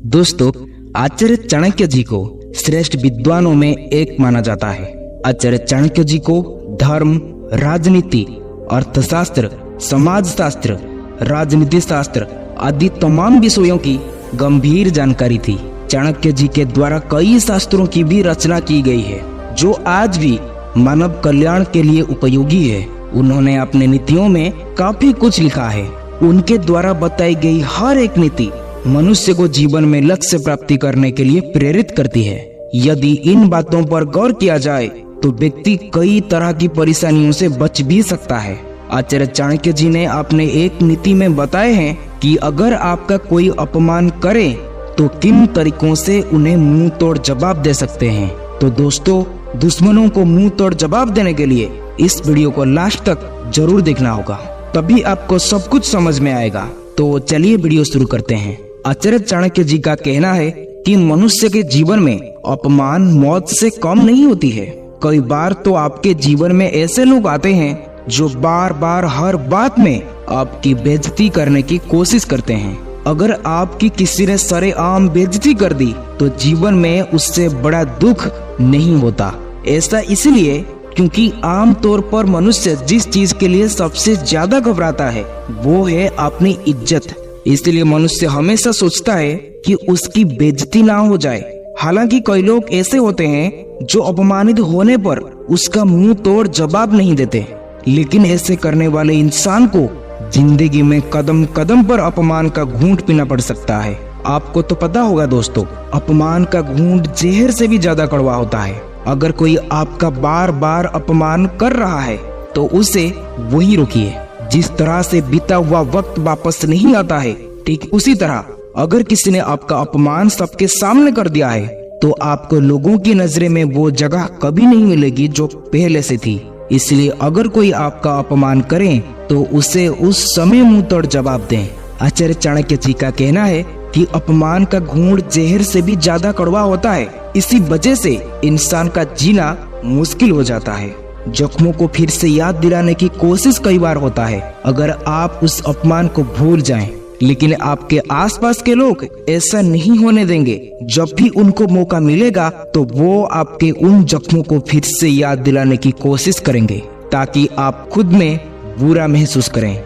दोस्तों, आचार्य चाणक्य जी को श्रेष्ठ विद्वानों में एक माना जाता है। आचार्य चाणक्य जी को धर्म, राजनीति, अर्थशास्त्र, समाजशास्त्र, राजनीति शास्त्र आदि तमाम विषयों की गंभीर जानकारी थी। चाणक्य जी के द्वारा कई शास्त्रों की भी रचना की गई है जो आज भी मानव कल्याण के लिए उपयोगी है। उन्होंने अपने नीतियों में काफी कुछ लिखा है। उनके द्वारा बताई गई हर एक नीति मनुष्य को जीवन में लक्ष्य प्राप्ति करने के लिए प्रेरित करती है। यदि इन बातों पर गौर किया जाए तो व्यक्ति कई तरह की परेशानियों से बच भी सकता है। आचार्य चाणक्य जी ने अपने एक नीति में बताए हैं कि अगर आपका कोई अपमान करे तो किन तरीकों से उन्हें मुंह तोड़ जवाब दे सकते हैं। तो दोस्तों, दुश्मनों को मुंह तोड़ जवाब देने के लिए इस वीडियो को लास्ट तक जरूर देखना होगा, तभी आपको सब कुछ समझ में आएगा। तो चलिए वीडियो शुरू करते हैं। आचार्य चाणक्य जी का कहना है कि मनुष्य के जीवन में अपमान मौत से कम नहीं होती है। कई बार तो आपके जीवन में ऐसे लोग आते हैं जो बार बार हर बात में आपकी बेइज्जती करने की कोशिश करते हैं। अगर आपकी किसी ने सरेआम बेइज्जती कर दी तो जीवन में उससे बड़ा दुख नहीं होता। ऐसा इसलिए क्योंकि आमतौर पर मनुष्य जिस चीज के लिए सबसे ज्यादा घबराता है वो है अपनी इज्जत। इसलिए मनुष्य हमेशा सोचता है कि उसकी बेइज्जती ना हो जाए। हालांकि कई लोग ऐसे होते हैं जो अपमानित होने पर उसका मुंह तोड़ जवाब नहीं देते, लेकिन ऐसे करने वाले इंसान को जिंदगी में कदम कदम पर अपमान का घूंट पीना पड़ सकता है। आपको तो पता होगा दोस्तों, अपमान का घूंट जहर से भी ज्यादा कड़वा होता है। अगर कोई आपका बार बार अपमान कर रहा है तो उसे वही रोकिए। जिस तरह से बीता हुआ वक्त वापस नहीं आता है, ठीक उसी तरह अगर किसी ने आपका अपमान सबके सामने कर दिया है तो आपको लोगों की नजरें में वो जगह कभी नहीं मिलेगी जो पहले से थी। इसलिए अगर कोई आपका अपमान करे तो उसे उस समय मुंह तोड़ जवाब दें। आचार्य चाणक्य जी का कहना है कि अपमान का घूंट जहर से भी ज्यादा कड़वा होता है। इसी वजह से इंसान का जीना मुश्किल हो जाता है। जख्मों को फिर से याद दिलाने की कोशिश कई बार होता है अगर आप उस अपमान को भूल जाएं, लेकिन आपके आसपास के लोग ऐसा नहीं होने देंगे। जब भी उनको मौका मिलेगा तो वो आपके उन जख्मों को फिर से याद दिलाने की कोशिश करेंगे ताकि आप खुद में बुरा महसूस करें।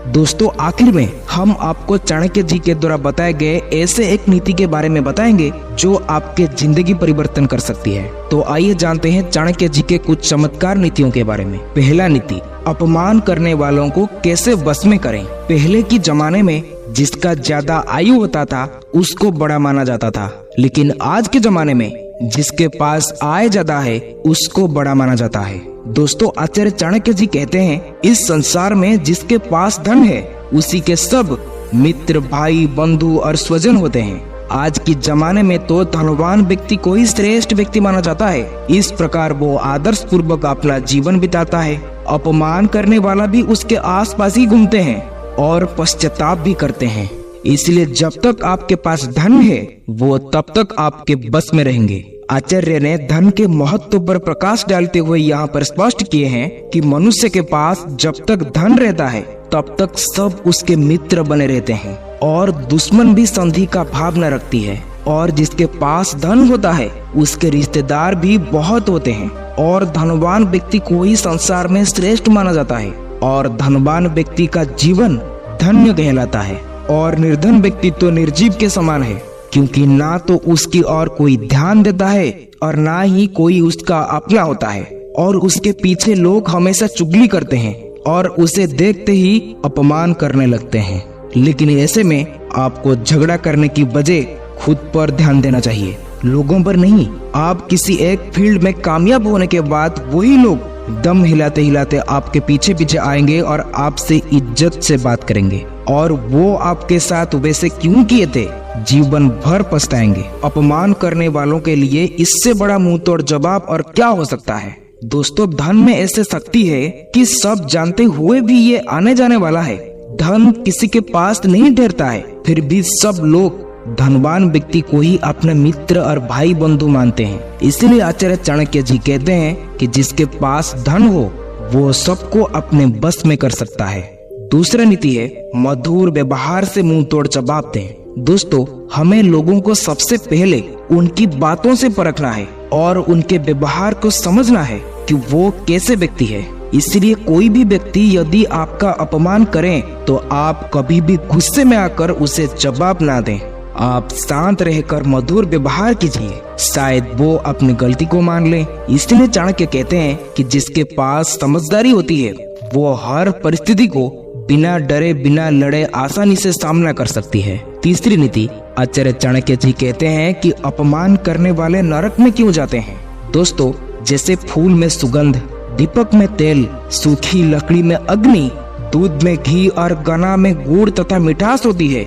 दोस्तों, आखिर में हम आपको चाणक्य जी के द्वारा बताए गए ऐसे एक नीति के बारे में बताएंगे जो आपके जिंदगी परिवर्तन कर सकती है। तो आइए जानते हैं चाणक्य जी के कुछ चमत्कार नीतियों के बारे में। पहला नीति, अपमान करने वालों को कैसे वश में करें। पहले के जमाने में जिसका ज्यादा आयु होता था उसको बड़ा माना जाता था, लेकिन आज के जमाने में जिसके पास आय ज्यादा है उसको बड़ा माना जाता है। दोस्तों, आचार्य चाणक्य जी कहते हैं इस संसार में जिसके पास धन है उसी के सब मित्र, भाई, बंधु और स्वजन होते हैं। आज के जमाने में तो धनवान व्यक्ति को ही श्रेष्ठ व्यक्ति माना जाता है। इस प्रकार वो आदर्श पूर्वक अपना जीवन बिताता है। अपमान करने वाला भी उसके आसपास ही घूमते हैं और पश्चाताप भी करते हैं। इसलिए जब तक आपके पास धन है वो तब तक आपके बस में रहेंगे। आचार्य ने धन के महत्व पर प्रकाश डालते हुए यहाँ पर स्पष्ट किए हैं कि मनुष्य के पास जब तक धन रहता है तब तक सब उसके मित्र बने रहते हैं और दुश्मन भी संधि का भाव न रखती है। और जिसके पास धन होता है उसके रिश्तेदार भी बहुत होते हैं। और धनवान व्यक्ति को ही संसार में श्रेष्ठ माना जाता है और धनवान व्यक्ति का जीवन धन्य कहलाता है। और निर्धन व्यक्ति तो निर्जीव के समान है, क्योंकि ना तो उसकी और कोई ध्यान देता है और ना ही कोई उसका अपना होता है। और उसके पीछे लोग हमेशा चुगली करते हैं और उसे देखते ही अपमान करने लगते हैं। लेकिन ऐसे में आपको झगड़ा करने की बजाय खुद पर ध्यान देना चाहिए, लोगों पर नहीं। आप किसी एक फील्ड में कामयाब होने के बाद वही लोग दम हिलाते हिलाते आपके पीछे पीछे आएंगे और आपसे इज्जत से बात करेंगे। और वो आपके साथ वैसे क्यों किए थे, जीवन भर पछताएंगे। अपमान करने वालों के लिए इससे बड़ा मुंह तोड़ जवाब और क्या हो सकता है। दोस्तों, धन में ऐसे शक्ति है कि सब जानते हुए भी ये आने जाने वाला है। धन किसी के पास नहीं ठहरता है, फिर भी सब लोग धनवान व्यक्ति को ही अपने मित्र और भाई बंधु मानते हैं। इसलिए आचार्य चाणक्य जी कहते हैं कि जिसके पास धन हो वो सबको अपने बस में कर सकता है। दूसरा नीति है मधुर व्यवहार से मुंह तोड़ जवाब दें। दोस्तों, हमें लोगों को सबसे पहले उनकी बातों से परखना है और उनके व्यवहार को समझना है कि वो कैसे व्यक्ति है। इसलिए कोई भी व्यक्ति यदि आपका अपमान करे तो आप कभी भी गुस्से में आकर उसे जवाब ना दें। आप शांत रहकर मधुर व्यवहार कीजिए, शायद वो अपनी गलती को मान ले। इसलिए चाणक्य कहते हैं कि जिसके पास समझदारी होती है वो हर परिस्थिति को बिना डरे बिना लड़े आसानी से सामना कर सकती है। तीसरी नीति, आचार्य चाणक्य जी कहते हैं कि अपमान करने वाले नरक में क्यों जाते हैं। दोस्तों, जैसे फूल में सुगंध, दीपक में तेल, सूखी लकड़ी में अग्नि, दूध में घी और गन्ना में गुड़ तथा मिठास होती है,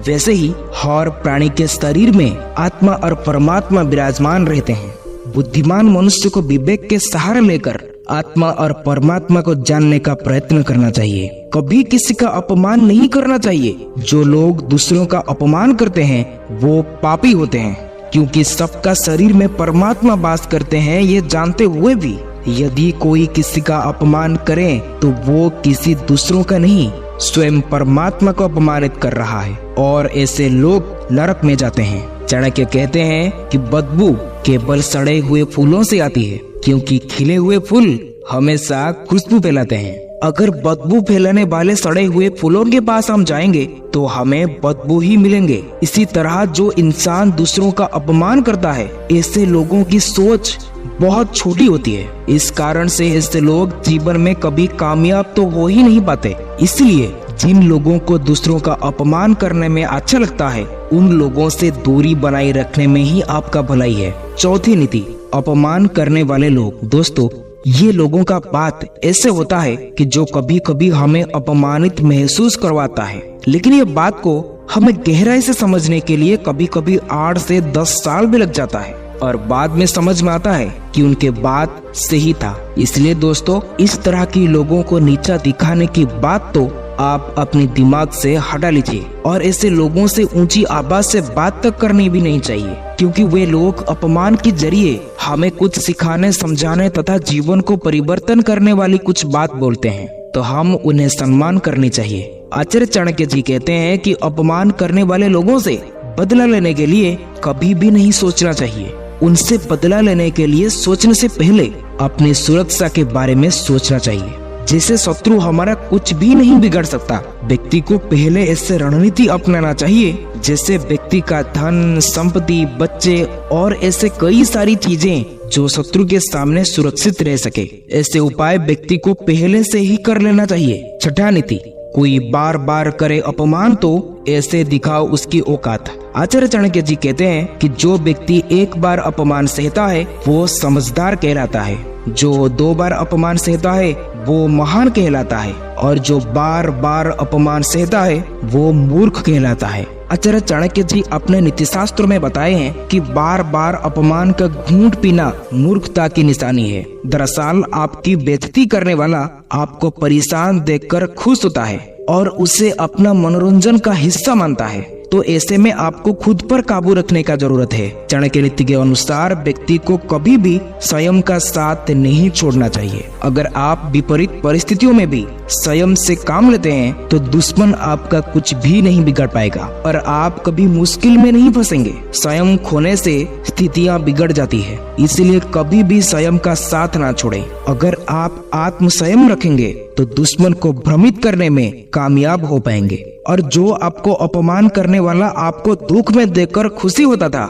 वैसे ही हर प्राणी के शरीर में आत्मा और परमात्मा विराजमान रहते हैं। बुद्धिमान मनुष्य को विवेक के सहारा लेकर आत्मा और परमात्मा को जानने का प्रयत्न करना चाहिए। कभी किसी का अपमान नहीं करना चाहिए। जो लोग दूसरों का अपमान करते हैं वो पापी होते हैं, क्योंकि सबका शरीर में परमात्मा वास करते हैं। ये जानते हुए भी यदि कोई किसी का अपमान करे तो वो किसी दूसरों का नहीं, स्वयं परमात्मा को अपमानित कर रहा है और ऐसे लोग नरक में जाते हैं। चाणक्य कहते हैं कि बदबू केवल सड़े हुए फूलों से आती है, क्योंकि खिले हुए फूल हमेशा खुशबू फैलाते हैं। अगर बदबू फैलाने वाले सड़े हुए फूलों के पास हम जाएंगे तो हमें बदबू ही मिलेंगे। इसी तरह जो इंसान दूसरों का अपमान करता है, ऐसे लोगों की सोच बहुत छोटी होती है। इस कारण से ऐसे लोग जीवन में कभी कामयाब तो हो ही नहीं पाते। इसलिए जिन लोगों को दूसरों का अपमान करने में अच्छा लगता है, उन लोगों से दूरी बनाए रखने में ही आपका भलाई है। चौथी नीति, अपमान करने वाले लोग। दोस्तों, ये लोगों का बात ऐसे होता है कि जो कभी कभी हमें अपमानित महसूस करवाता है, लेकिन ये बात को हमें गहराई से समझने के लिए कभी कभी 8 से 10 साल भी लग जाता है और बाद में समझ में आता है कि उनके बात सही था। इसलिए दोस्तों, इस तरह की लोगों को नीचा दिखाने की बात तो आप अपने दिमाग से हटा लीजिए और ऐसे लोगों से ऊंची आवाज से बात तक करनी भी नहीं चाहिए, क्योंकि वे लोग अपमान के जरिए हमें कुछ सिखाने, समझाने तथा जीवन को परिवर्तन करने वाली कुछ बात बोलते हैं, तो हम उन्हें सम्मान करनी चाहिए। आचार्य चाणक्य जी कहते हैं कि अपमान करने वाले लोगों से बदला लेने के लिए कभी भी नहीं सोचना चाहिए। उनसे बदला लेने के लिए सोचने से पहले अपनी सुरक्षा के बारे में सोचना चाहिए। जैसे शत्रु हमारा कुछ भी नहीं बिगाड़ सकता, व्यक्ति को पहले ऐसे रणनीति अपनाना चाहिए जैसे व्यक्ति का धन, संपत्ति, बच्चे और ऐसे कई सारी चीजें जो शत्रु के सामने सुरक्षित रह सके। ऐसे उपाय व्यक्ति को पहले से ही कर लेना चाहिए। छठा नीति, कोई बार बार करे अपमान तो ऐसे दिखाओ उसकी औकात। आचार्य चाणक्य जी कहते हैं कि जो व्यक्ति एक बार अपमान सहता है वो समझदार कहलाता है, जो 2 बार अपमान सहता है वो महान कहलाता है और जो बार बार अपमान सहता है वो मूर्ख कहलाता है। आचार्य चाणक्य जी अपने नीति शास्त्रों में बताए हैं कि बार बार अपमान का घूंट पीना मूर्खता की निशानी है। दरअसल आपकी बेइज्जती करने वाला आपको परेशान देखकर खुश होता है और उसे अपना मनोरंजन का हिस्सा मानता है, तो ऐसे में आपको खुद पर काबू रखने का जरूरत है। चाणक्य नीति के अनुसार व्यक्ति को कभी भी संयम का साथ नहीं छोड़ना चाहिए। अगर आप विपरीत परिस्थितियों में भी संयम से काम लेते हैं तो दुश्मन आपका कुछ भी नहीं बिगाड़ पाएगा और आप कभी मुश्किल में नहीं फंसेंगे। संयम खोने से स्थितियां बिगड़ जाती है, इसलिए कभी भी संयम का साथ ना छोड़ें। अगर आप आत्म संयम रखेंगे तो दुश्मन को भ्रमित करने में कामयाब हो पाएंगे और जो आपको अपमान करने वाला आपको दुख में देखकर खुशी होता था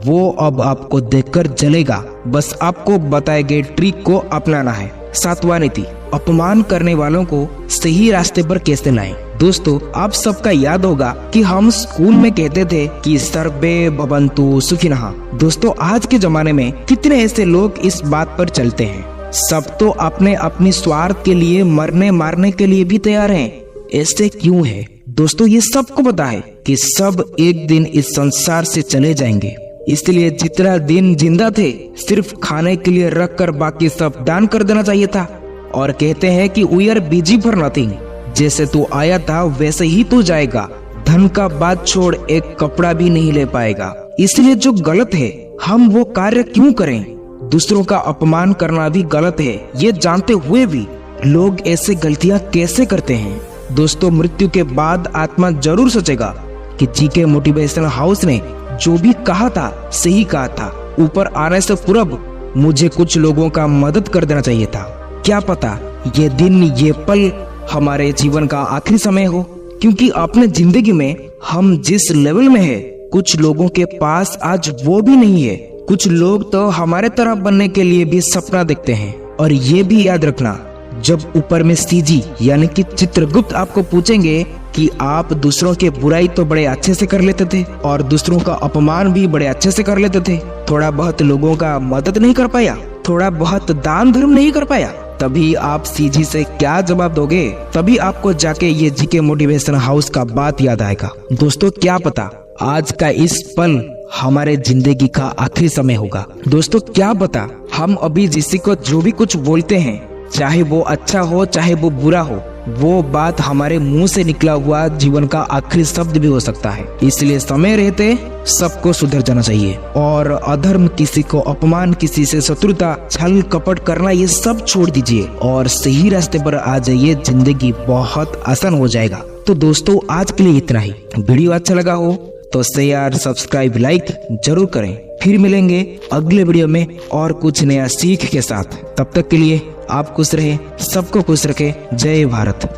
वो अब आपको देखकर जलेगा। बस आपको बताए गए ट्रिक को अपनाना है। 7वां नीति, अपमान करने वालों को सही रास्ते पर कैसे लाएं। दोस्तों, आप सबका याद होगा कि हम स्कूल में कहते थे कि सर्वे भवन्तु सुखिनः। दोस्तों, आज के जमाने में कितने ऐसे लोग इस बात पर चलते हैं। सब तो अपने अपनी स्वार्थ के लिए मरने मारने के लिए भी तैयार हैं। ऐसे क्यों है? दोस्तों, ये सबको पता है कि सब एक दिन इस संसार से चले जाएंगे, इसलिए जितना दिन जिंदा थे सिर्फ खाने के लिए रख कर बाकी सब दान कर देना चाहिए था। और कहते हैं कि we are busy for nothing, जैसे तू आया था वैसे ही तू जाएगा। धन का बात छोड़ एक कपड़ा भी नहीं ले पाएगा। इसलिए जो गलत है हम वो कार्य क्यों करें? दूसरों का अपमान करना भी गलत है, ये जानते हुए भी लोग ऐसे गलतियां कैसे करते हैं? दोस्तों, मृत्यु के बाद आत्मा जरूर सोचेगा कि जीके मोटिवेशनल हाउस ने जो भी कहा था सही कहा था। ऊपर आने से पूर्व मुझे कुछ लोगों का मदद कर देना चाहिए था। क्या पता ये दिन ये पल हमारे जीवन का आखिरी समय हो, क्योंकि अपने जिंदगी में हम जिस लेवल में है कुछ लोगों के पास आज वो भी नहीं है। कुछ लोग तो हमारे तरह बनने के लिए भी सपना देखते हैं। और ये भी याद रखना, जब ऊपर में सीजी यानी कि चित्रगुप्त आपको पूछेंगे कि आप दूसरों के बुराई तो बड़े अच्छे से कर लेते थे और दूसरों का अपमान भी बड़े अच्छे से कर लेते थे, थोड़ा बहुत लोगों का मदद नहीं कर पाया, थोड़ा बहुत दान धर्म नहीं कर पाया, तभी आप सीजी से क्या जवाब दोगे? तभी आपको जाके ये जीके मोटिवेशन हाउस का बात याद आएगा। दोस्तों क्या पता आज का इस पल हमारे जिंदगी का आखिरी समय होगा। दोस्तों क्या पता हम अभी किसी को जो भी कुछ बोलते हैं, चाहे वो अच्छा हो चाहे वो बुरा हो, वो बात हमारे मुंह से निकला हुआ जीवन का आखिरी शब्द भी हो सकता है। इसलिए समय रहते सबको सुधर जाना चाहिए और अधर्म, किसी को अपमान, किसी से शत्रुता, छल कपट करना ये सब छोड़ दीजिए और सही रास्ते पर आ जाइए। जिंदगी बहुत आसान हो जाएगा। तो दोस्तों आज के लिए इतना ही। वीडियो अच्छा लगा हो तो शेयर, सब्सक्राइब, लाइक जरूर करें। फिर मिलेंगे अगले वीडियो में और कुछ नया सीख के साथ। तब तक के लिए आप खुश रहे, सबको खुश रखे। जय भारत।